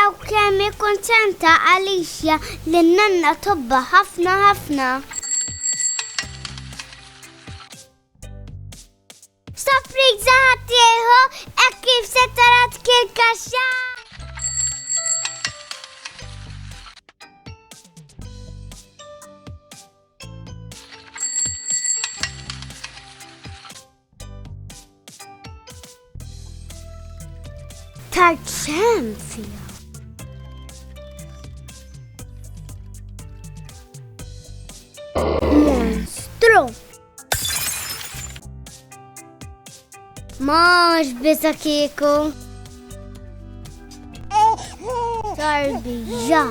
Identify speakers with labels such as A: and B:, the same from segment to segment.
A: Taraw kemm ikkuntenta Alyshia li n-nanna tobba ħafna ħafna. Sorpriża ħaddieħu hekk kif se tarat fil-kaxxa. Tart xem fiha. Monstru! Mhux biża kieku. Tarbija.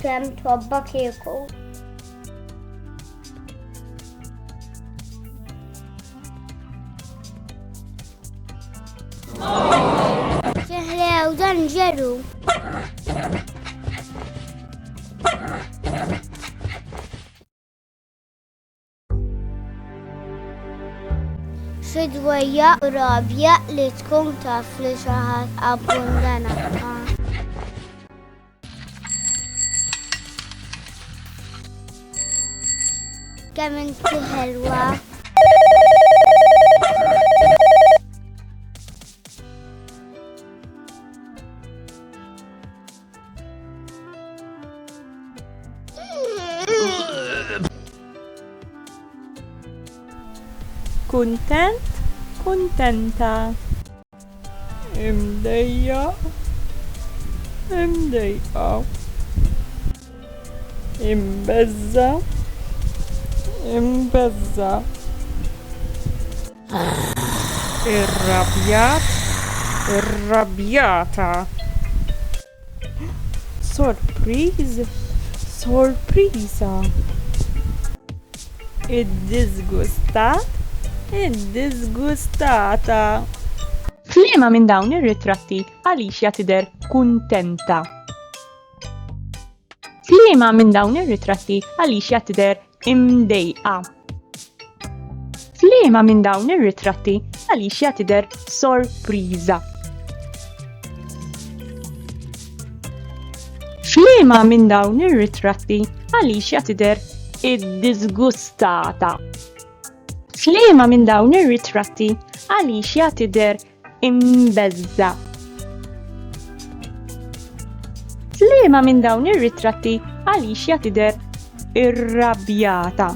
A: Kemm tobba kieku. Ċeħlew dan ġeru. Xi dwejja u rabja li tkun taf li xi ħadd abbandunata. Kemm inti ħelwa.
B: Kuntent, kuntenta. Imdejja, imdejqa. Imbezza, imbezza. Irrabjat, irrabjata. Sorpriż, sorpriża. Id-disgustat, id-disgustata.
C: F'liema minn dawn ir-ritratti Alyshia tidher kuntenta. F'liema minn dawn ir-ritratti Alyshia tidher imdejqa. F'liema minn dawn ir-ritratti Alyshia tidher sorpriża. F'liema minn dawn ir-ritratti Alyshia tidher id-disgustata. F'liema minn dawn ir-ritratti Alyshia tidher imbezza. F'liema minn dawn ir-ritratti Alyshia tidher irrabjata.